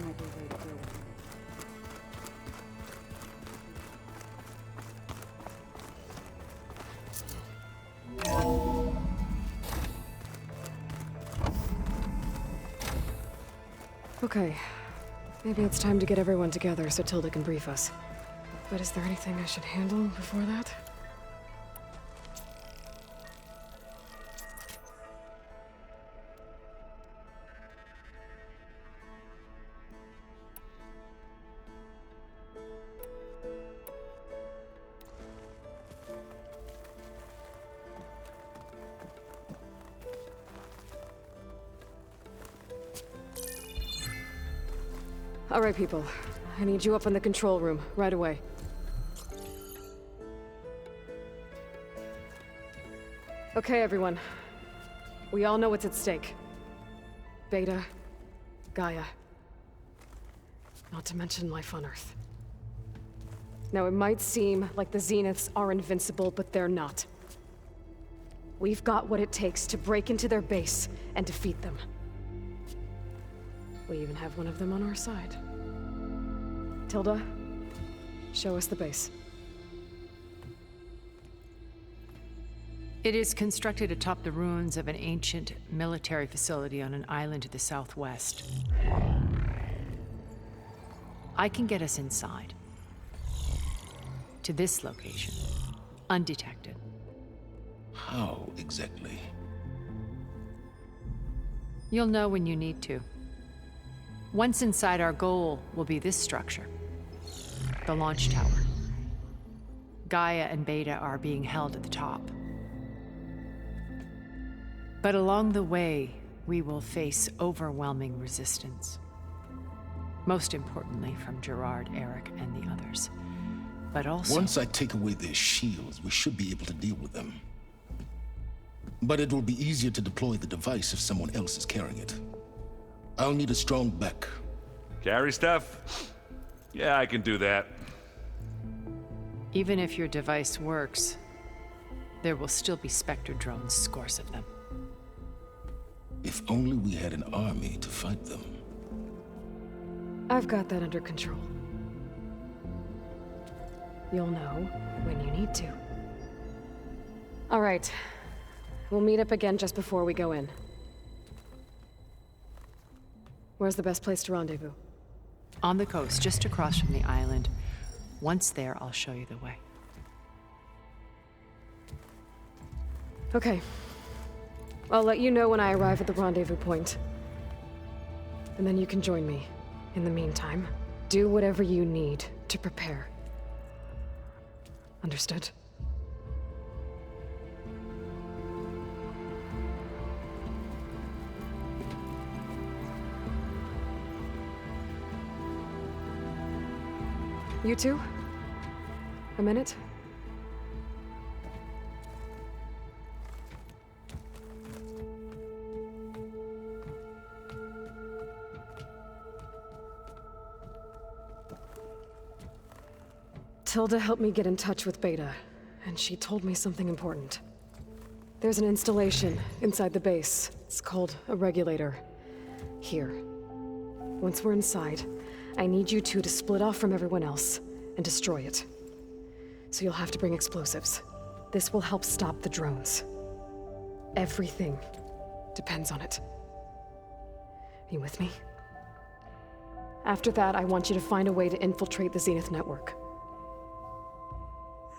might be a way to deal with it. Okay. Maybe it's time to get everyone together so Tilda can brief us. But is there anything I should handle before that? All right, people. I need you up in the control room, right away. Okay, everyone. We all know what's at stake. Beta, Gaia. Not to mention life on Earth. Now, it might seem like the Zeniths are invincible, but they're not. We've got what it takes to break into their base and defeat them. We even have one of them on our side. Tilda, show us the base. It is constructed atop the ruins of an ancient military facility on an island to the southwest. I can get us inside. To this location, undetected. How exactly? You'll know when you need to. Once inside, our goal will be this structure. The launch tower. Gaia and Beta are being held at the top. But along the way, we will face overwhelming resistance. Most importantly from Gerard, Eric, and the others. But also... Once I take away their shields, we should be able to deal with them. But it will be easier to deploy the device if someone else is carrying it. I'll need a strong back. Carry stuff? Yeah, I can do that. Even if your device works, there will still be Spectre drones, scores of them. If only we had an army to fight them. I've got that under control. You'll know when you need to. All right. We'll meet up again just before we go in. Where's the best place to rendezvous? On the coast, just across from the island. Once there, I'll show you the way. Okay. I'll let you know when I arrive at the rendezvous point. And then you can join me. In the meantime, do whatever you need to prepare. Understood? You two? A minute? Tilda helped me get in touch with Beta, and she told me something important. There's an installation inside the base. It's called a regulator. Here. Once we're inside, I need you two to split off from everyone else and destroy it. So you'll have to bring explosives. This will help stop the drones. Everything depends on it. Are you with me? After that, I want you to find a way to infiltrate the Zenith network.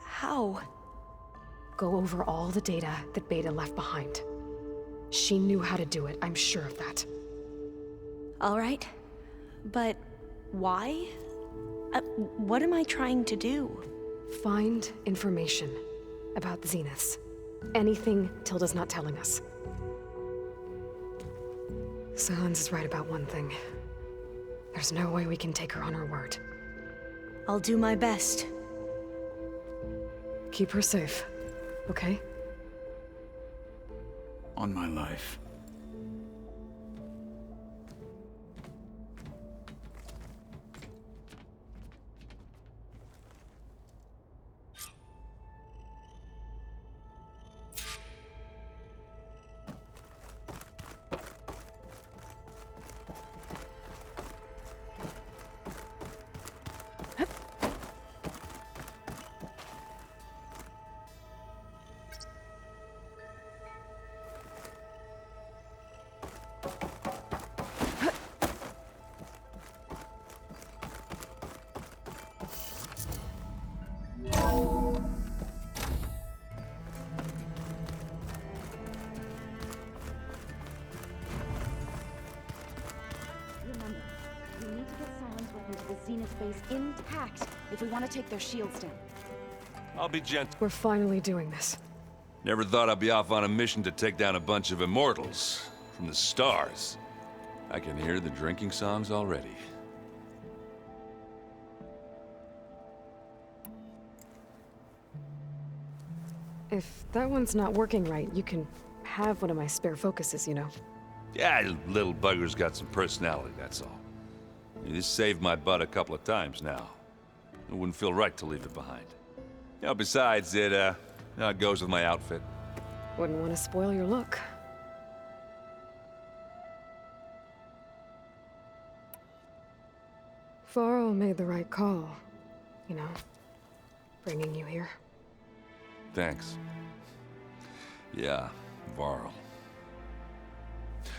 How? Go over all the data that Beta left behind. She knew how to do it, I'm sure of that. All right. But why? What am I trying to do? Find information about the Zeniths. Anything Tilda's not telling us. Silence is right about one thing. There's no way we can take her on her word. I'll do my best. Keep her safe, okay? On my life. armor. We need to get Scion's weapons to the Zenith base intact if we want to take their shields down. I'll be gentle. We're finally doing this. Never thought I'd be off on a mission to take down a bunch of immortals from the stars. I can hear the drinking songs already. If that one's not working right, you can have one of my spare focuses, you know. Yeah, little bugger's got some personality, that's all. This saved my butt a couple of times now. It wouldn't feel right to leave it behind. You know, besides, it goes with my outfit. Wouldn't want to spoil your look. Varl made the right call, you know, bringing you here. Thanks. Yeah, Varl.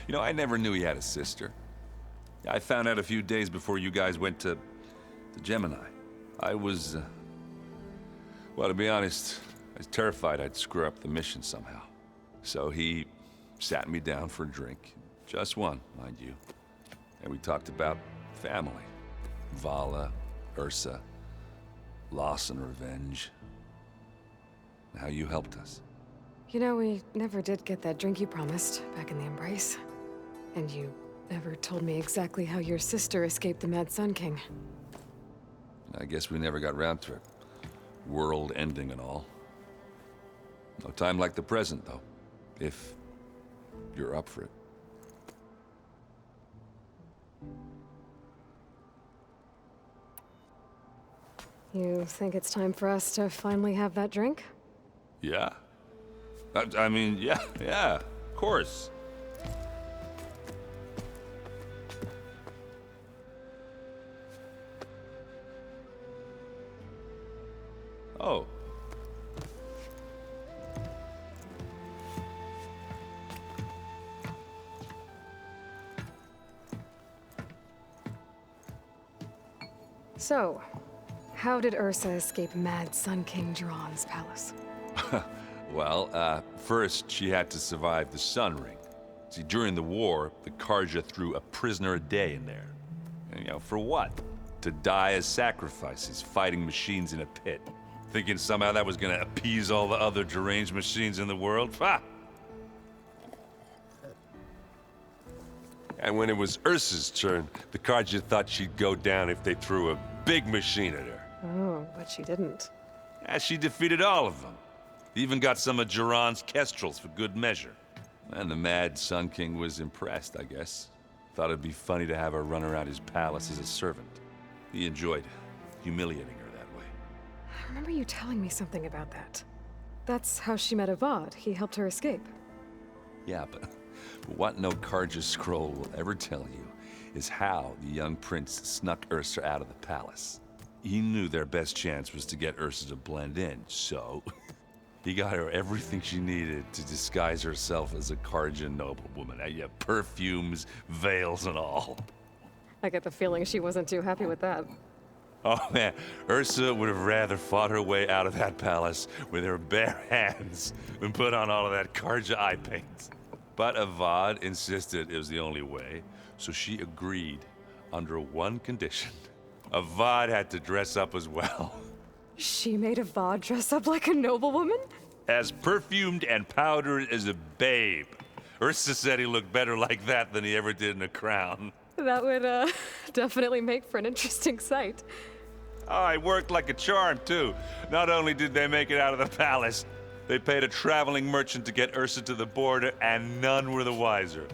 You know, I never knew he had a sister. I found out a few days before you guys went to Gemini. I was, well, to be honest, I was terrified I'd screw up the mission somehow. So he sat me down for a drink. Just one, mind you. And we talked about family. Vala, Ursa, loss and revenge. How you helped us. You know, we never did get that drink you promised back in the Embrace. And you never told me exactly how your sister escaped the Mad Sun King. I guess we never got round to it. World ending and all. No time like the present, though. If you're up for it. You think it's time for us to finally have that drink? Yeah. I mean, yeah, of course. Oh. So, how did Ursa escape Mad Sun King Jiran's palace? Well, first she had to survive the Sun Ring. See, during the war, the Karja threw a prisoner a day in there. And, you know, for what? To die as sacrifices, fighting machines in a pit. Thinking somehow that was gonna appease all the other deranged machines in the world? Ha! And when it was Ursa's turn, the Karja thought she'd go down if they threw a big machine at her. Oh, but she didn't. Yeah, she defeated all of them. Even got some of Jiran's kestrels for good measure. And the Mad Sun King was impressed, I guess. Thought it'd be funny to have her run around his palace as a servant. He enjoyed humiliating her that way. I remember you telling me something about that. That's how she met Avad. He helped her escape. Yeah, but what no Karja scroll will ever tell you is how the young prince snuck Ursa out of the palace. He knew their best chance was to get Ursa to blend in, so he got her everything she needed to disguise herself as a Karja noblewoman. Yeah, perfumes, veils, and all. I get the feeling she wasn't too happy with that. Oh man, Ursa would have rather fought her way out of that palace with her bare hands than put on all of that Karja eye paint. But Avad insisted it was the only way, so she agreed under one condition. Avad had to dress up as well. She made Avad dress up like a noblewoman? As perfumed and powdered as a babe. Ursa said he looked better like that than he ever did in a crown. That would, definitely make for an interesting sight. Oh, it worked like a charm, too. Not only did they make it out of the palace, they paid a traveling merchant to get Ursa to the border, and none were the wiser.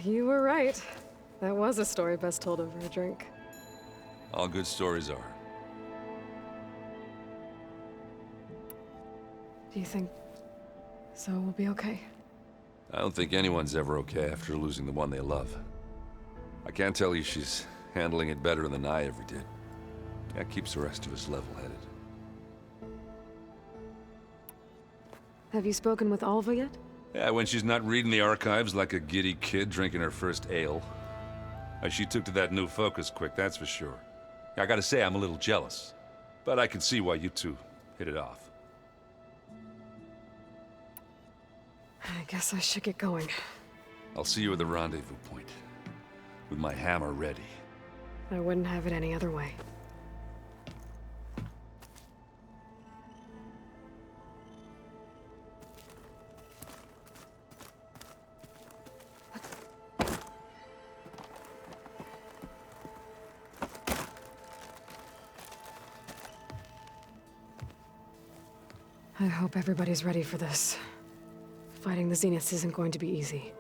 You were right. That was a story best told over a drink. All good stories are. Do you think Zoe will be okay? I don't think anyone's ever okay after losing the one they love. I can't tell you she's handling it better than I ever did. That keeps the rest of us level-headed. Have you spoken with Alva yet? Yeah, when she's not reading the archives like a giddy kid drinking her first ale. She took to that new focus quick, that's for sure. I gotta say, I'm a little jealous. But I can see why you two hit it off. I guess I should get going. I'll see you at the rendezvous point, with my hammer ready. I wouldn't have it any other way. I hope everybody's ready for this. Fighting the Zeniths isn't going to be easy.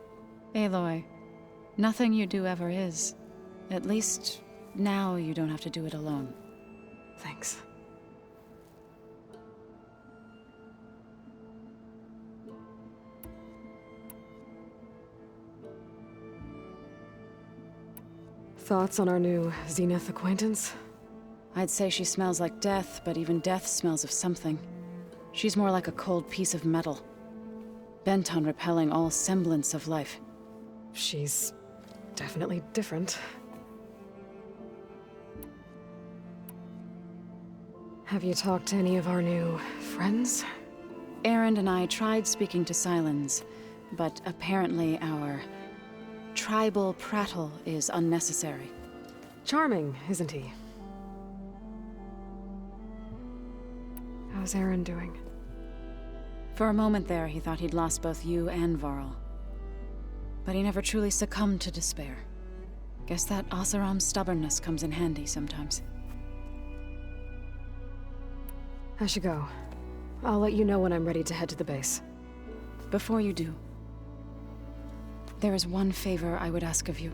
Aloy, nothing you do ever is. At least, now you don't have to do it alone. Thanks. Thoughts on our new Zenith acquaintance? I'd say she smells like death, but even death smells of something. She's more like a cold piece of metal, bent on repelling all semblance of life. She's definitely different. Have you talked to any of our new friends? Aaron and I tried speaking to Silence, but apparently our tribal prattle is unnecessary. Charming, isn't he? How's Aaron doing? For a moment there, he thought he'd lost both you and Varl. But he never truly succumbed to despair. Guess that Oseram's stubbornness comes in handy sometimes. I should go. I'll let you know when I'm ready to head to the base. Before you do, there is one favor I would ask of you.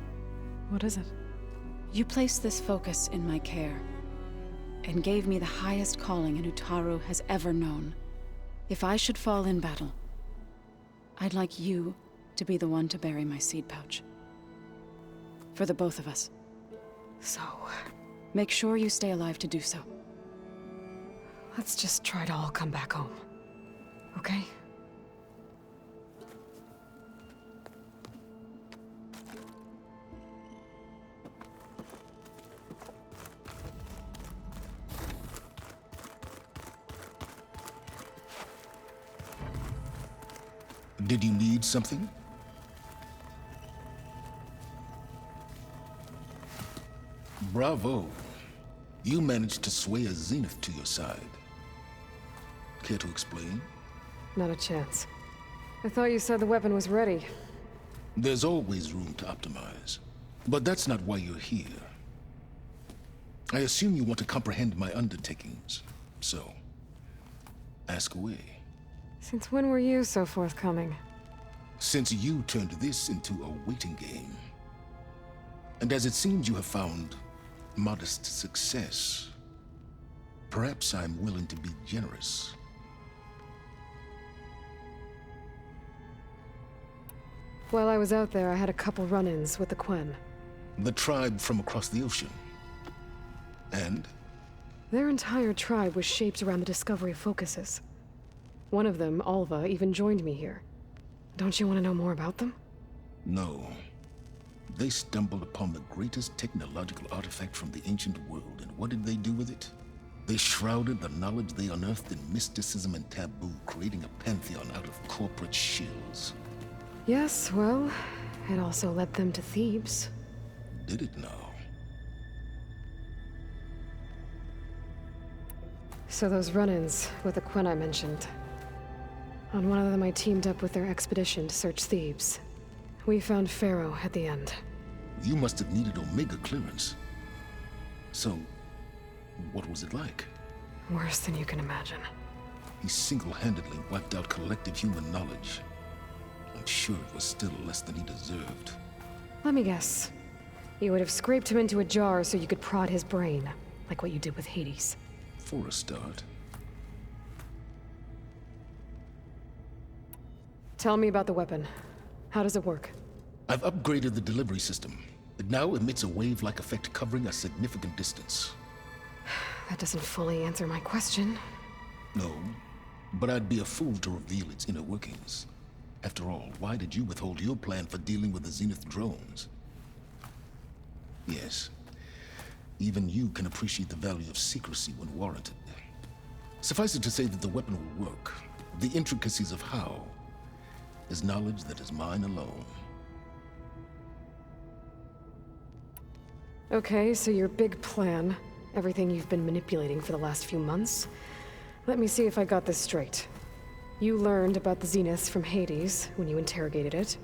What is it? You placed this focus in my care, and gave me the highest calling an Utaru has ever known. If I should fall in battle, I'd like you to be the one to bury my seed pouch. For the both of us. So, make sure you stay alive to do so. let's just try to all come back home. Okay? Did you need something? Bravo. You managed to sway a Zenith to your side. Care to explain? Not a chance. I thought you said the weapon was ready. There's always room to optimize. But that's not why you're here. I assume you want to comprehend my undertakings. So, ask away. Since when were you so forthcoming? Since you turned this into a waiting game. And as it seems you have found modest success, perhaps I'm willing to be generous. While I was out there, I had a couple run-ins with the Quen. The tribe from across the ocean. And? Their entire tribe was shaped around the discovery of focuses. One of them, Alva, even joined me here. Don't you want to know more about them? No. They stumbled upon the greatest technological artifact from the ancient world, and what did they do with it? They shrouded the knowledge they unearthed in mysticism and taboo, creating a pantheon out of corporate shills. Yes, well, it also led them to Thebes. Did it now? So those run-ins with the Quen I mentioned. On one of them I teamed up with their expedition to search Thebes. We found Pharaoh at the end. You must have needed Omega clearance. So, what was it like? Worse than you can imagine. He single-handedly wiped out collective human knowledge. I'm sure it was still less than he deserved. Let me guess. You would have scraped him into a jar so you could prod his brain, like what you did with Hades. For a start. Tell me about the weapon. How does it work? I've upgraded the delivery system. It now emits a wave-like effect covering a significant distance. That doesn't fully answer my question. No, but I'd be a fool to reveal its inner workings. After all, why did you withhold your plan for dealing with the Zenith drones? Yes. Even you can appreciate the value of secrecy when warranted. Suffice it to say that the weapon will work. The intricacies of how is knowledge that is mine alone. Okay, so your big plan, everything you've been manipulating for the last few months. Let me see if I got this straight. You learned about the Zeniths from Hades when you interrogated it.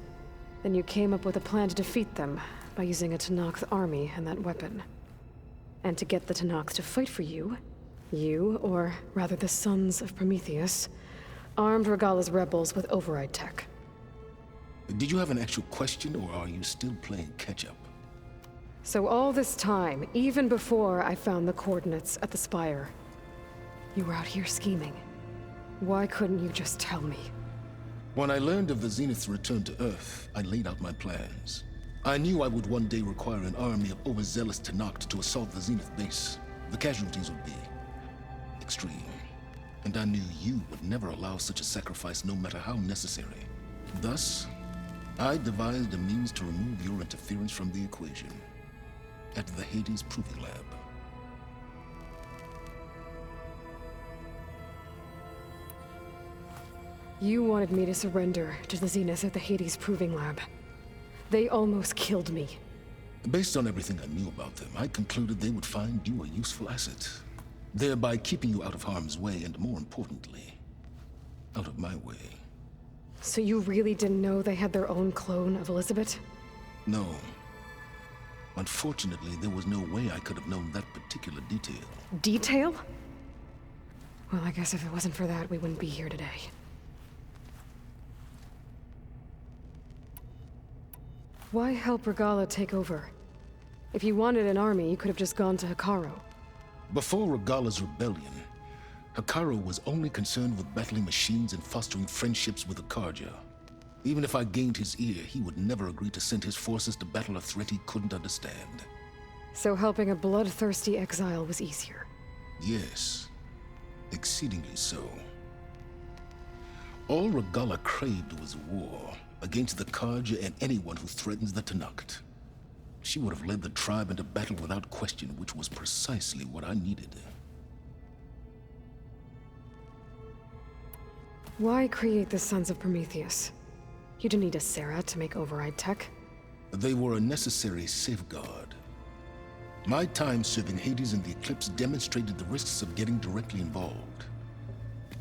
Then you came up with a plan to defeat them by using a Tenakth army and that weapon. And to get the Tenakth to fight for you, or rather the Sons of Prometheus, armed Regalla's rebels with override tech. Did you have an actual question, or are you still playing catch-up? So all this time, even before I found the coordinates at the Spire, you were out here scheming. Why couldn't you just tell me? When I learned of the Zenith's return to Earth, I laid out my plans. I knew I would one day require an army of overzealous Tenakth to assault the Zenith base. The casualties would be extreme. And I knew you would never allow such a sacrifice, no matter how necessary. Thus, I devised a means to remove your interference from the equation at the Hades Proving Lab. You wanted me to surrender to the Zeniths at the Hades Proving Lab. They almost killed me. Based on everything I knew about them, I concluded they would find you a useful asset, thereby keeping you out of harm's way and, more importantly, out of my way. So you really didn't know they had their own clone of Elizabeth? No. Unfortunately, there was no way I could have known that particular detail. Detail? Well, I guess if it wasn't for that, we wouldn't be here today. Why help Regalla take over? If you wanted an army, you could have just gone to Hekarro. Before Regalla's rebellion, Hekarro was only concerned with battling machines and fostering friendships with Akarja. Even if I gained his ear, he would never agree to send his forces to battle a threat he couldn't understand. So helping a bloodthirsty exile was easier? Yes, exceedingly so. All Regalla craved was war against the Karja and anyone who threatens the Tenakth. She would have led the tribe into battle without question, which was precisely what I needed. Why create the Sons of Prometheus? You didn't need a Sarah to make override tech. They were a necessary safeguard. My time serving Hades and the Eclipse demonstrated the risks of getting directly involved.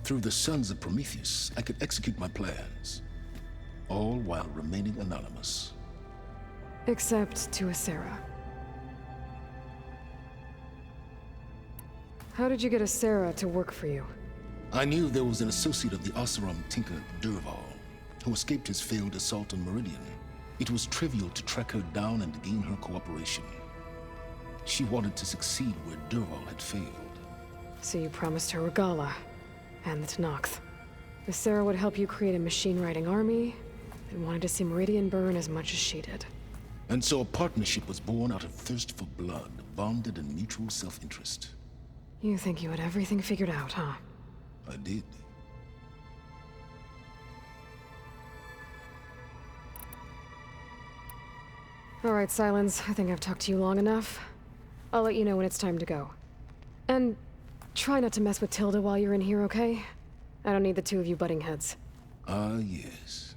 Through the Sons of Prometheus, I could execute my plans, all while remaining anonymous. Except to a Sarah. How did you get a Sarah to work for you? I knew there was an associate of the Oseram tinker, Dervahl, who escaped his failed assault on Meridian. It was trivial to track her down and gain her cooperation. She wanted to succeed where Dervahl had failed. So you promised her Regalla, and the Tenakth. The Sarah would help you create a machine-riding army, and wanted to see Meridian burn as much as she did. And so a partnership was born out of thirst for blood, bonded in mutual self-interest. You think you had everything figured out, huh? I did. All right, Silence. I think I've talked to you long enough. I'll let you know when it's time to go. And try not to mess with Tilda while you're in here, okay? I don't need the two of you butting heads. Ah, yes.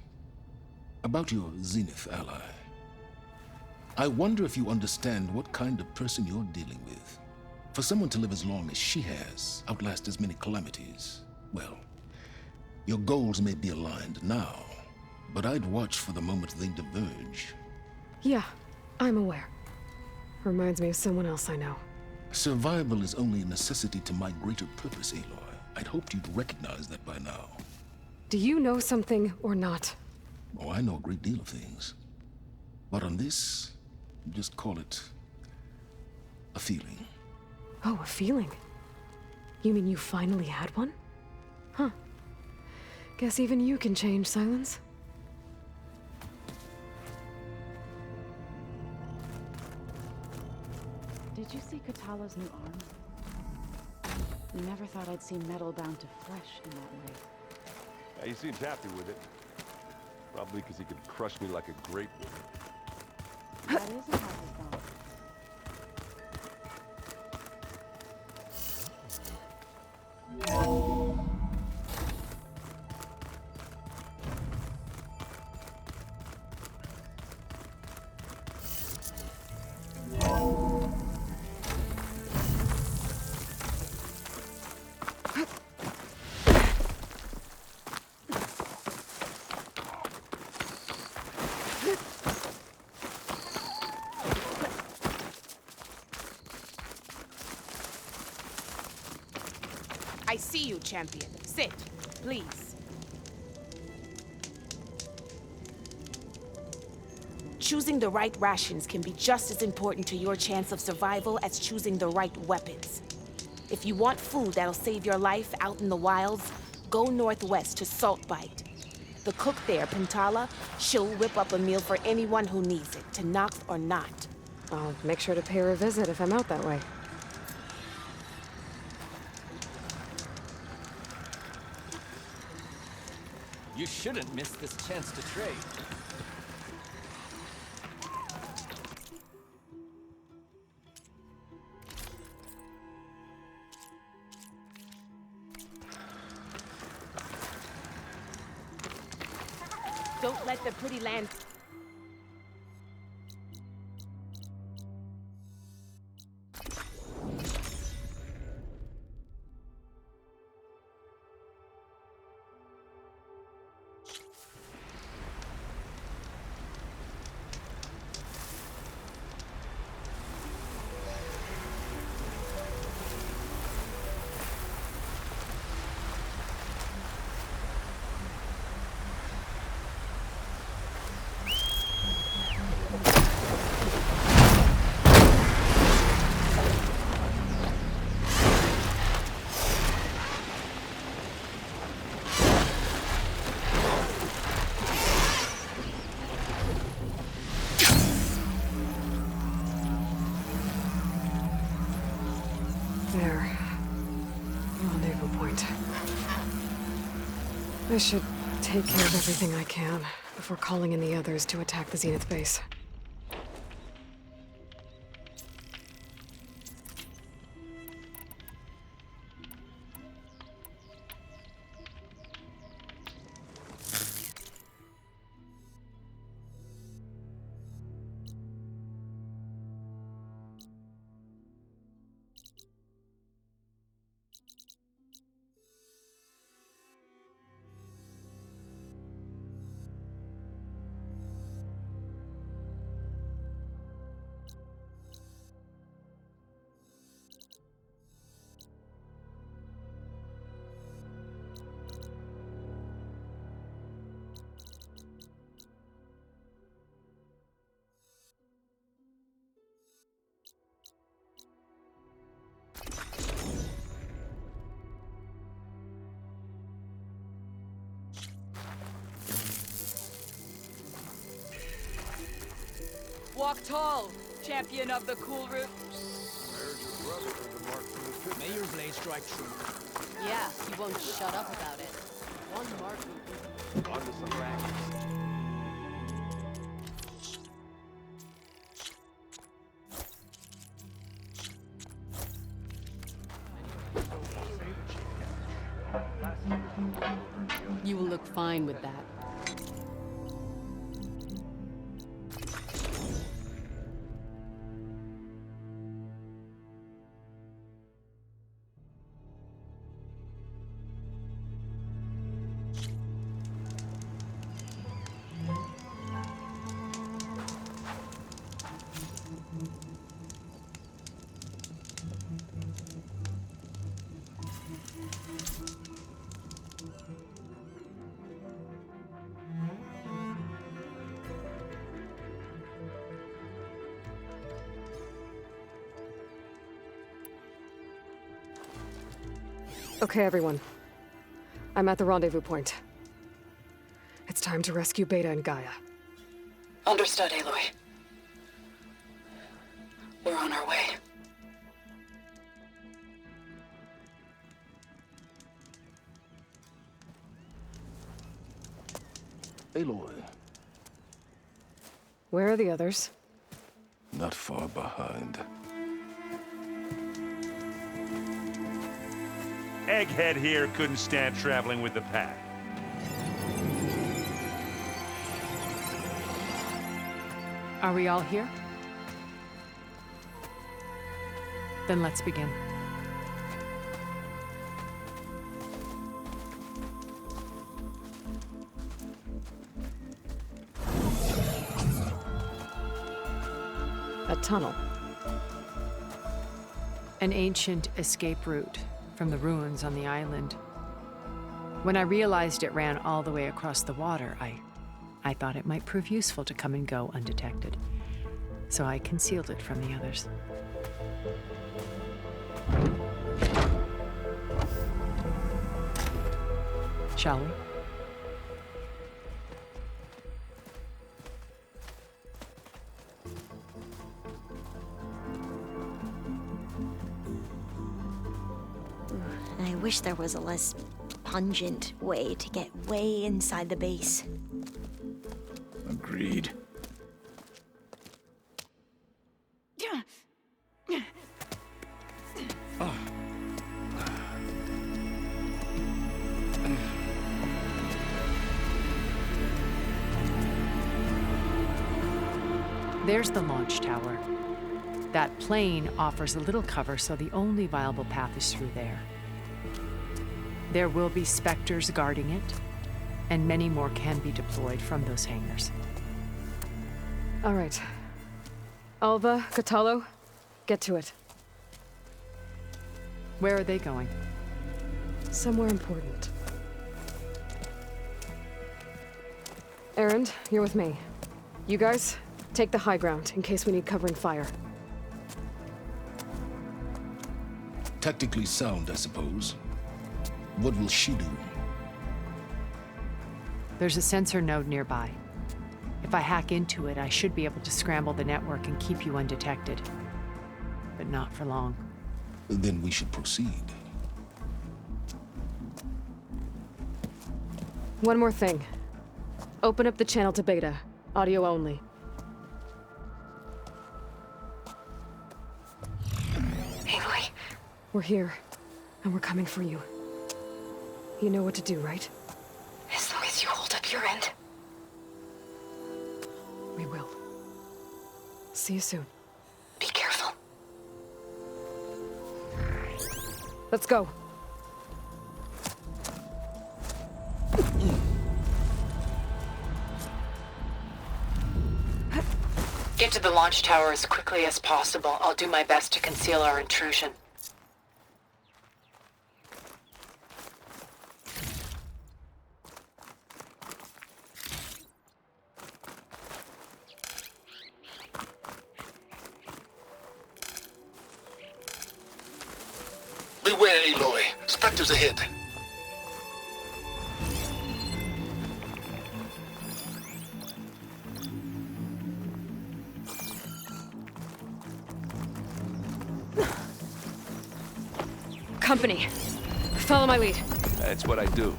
About your Zenith ally. I wonder if you understand what kind of person you're dealing with. For someone to live as long as she has, outlast as many calamities, well, your goals may be aligned now, but I'd watch for the moment they diverge. Yeah, I'm aware. Reminds me of someone else I know. Survival is only a necessity to my greater purpose, Aloy. I'd hoped you'd recognize that by now. Do you know something or not? Oh, I know a great deal of things. But on this, just call it a feeling. Oh, a feeling? You mean you finally had one? Huh. Guess even you can change, Silence. Did you see Katala's new arm? Never thought I'd see metal bound to flesh in that way. Yeah, he seems happy with it. Probably because he could crush me like a grape. That is a happy thought. I see you, champion. Sit, please. Choosing the right rations can be just as important to your chance of survival as choosing the right weapons. If you want food that'll save your life out in the wilds, go northwest to Saltbite. The cook there, Pintala, she'll whip up a meal for anyone who needs it, to knock or not. I'll make sure to pay her a visit if I'm out that way. You shouldn't miss this chance to trade. Don't let the pretty land... There. Rendezvous point. I should take care of everything I can before calling in the others to attack the Zenith base. Walk tall, champion of the cool route. May your blade strike true. Yeah, you won't shut up about it. One mark will On to some rackets. You will look fine with that. Okay, everyone. I'm at the rendezvous point. It's time to rescue Beta and Gaia. Understood, Aloy. We're on our way. Aloy, Where are the others? not far behind. Egghead here couldn't stand traveling with the pack. Are we all here? Then let's begin. A tunnel. An ancient escape route from the ruins on the island. When I realized it ran all the way across the water, I thought it might prove useful to come and go undetected. So I concealed it from the others. Shall we? I wish there was a less pungent way to get way inside the base. Agreed. There's the launch tower. That plane offers a little cover, so the only viable path is through there. There will be Spectres guarding it, and many more can be deployed from those hangars. All right. Alva, Catalo, get to it. Where are they going? Somewhere important. Erend, you're with me. You guys, take the high ground in case we need covering fire. Tactically sound, I suppose. What will she do? There's a sensor node nearby. If I hack into it, I should be able to scramble the network and keep you undetected. But not for long. Then we should proceed. One more thing. Open up the channel to Beta. Audio only. Aloy. We're here, and we're coming for you. You know what to do, right? As long as you hold up your end. We will. See you soon. Be careful. Let's go. Get to the launch tower as quickly as possible. I'll do my best to conceal our intrusion. Beware, Aloy. Spectres ahead. Company. Follow my lead. That's what I do.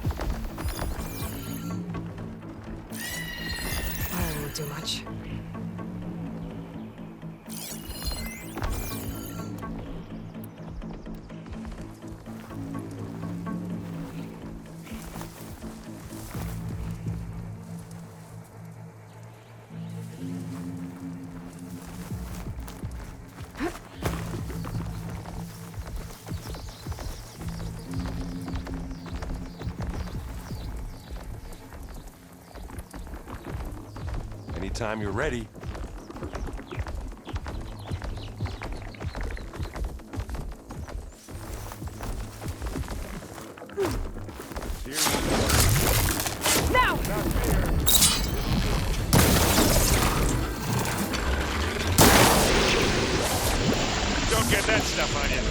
I won't do much. Anytime you're ready. Now! Don't get that stuff on you.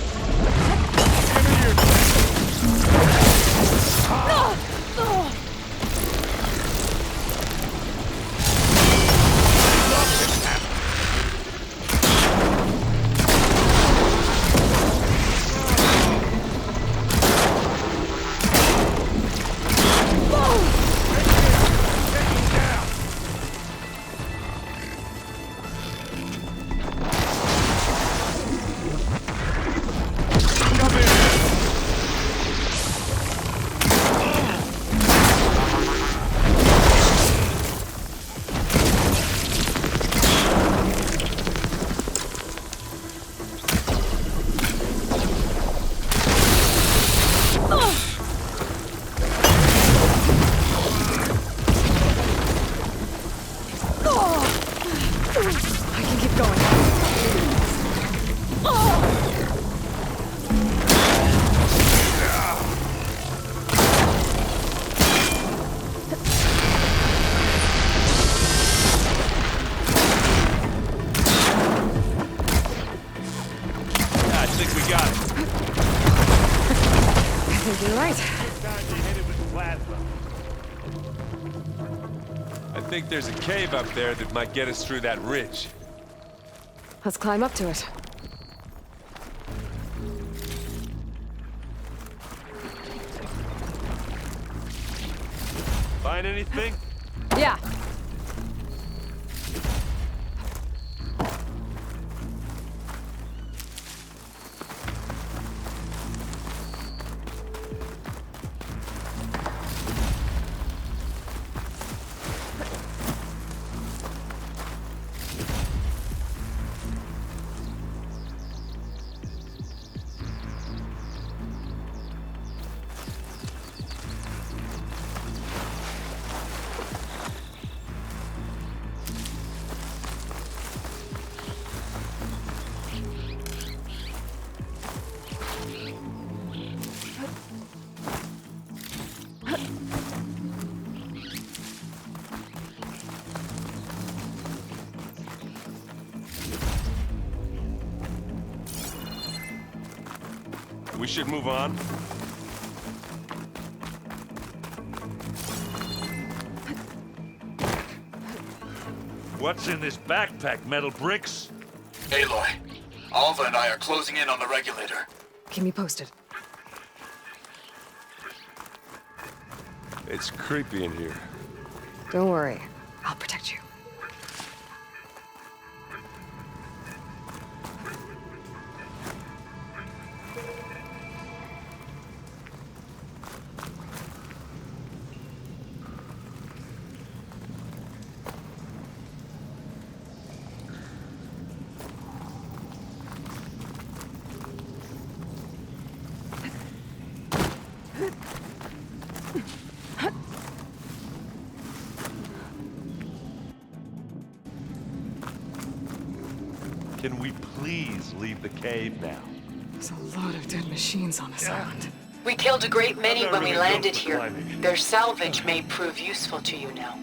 You're right. Time to hit it with plasma. I think there's a cave up there that might get us through that ridge. Let's climb up to it. Find anything? Yeah. We should move on. What's in this backpack, metal bricks? Aloy, Alva and I are closing in on the regulator. Keep me posted. It's creepy in here. Don't worry. I'll protect you. Can we please leave the cave now? There's a lot of dead machines on this island. We killed a great many I'm not when we really built landed for here. climbing. Their salvage may prove useful to you now.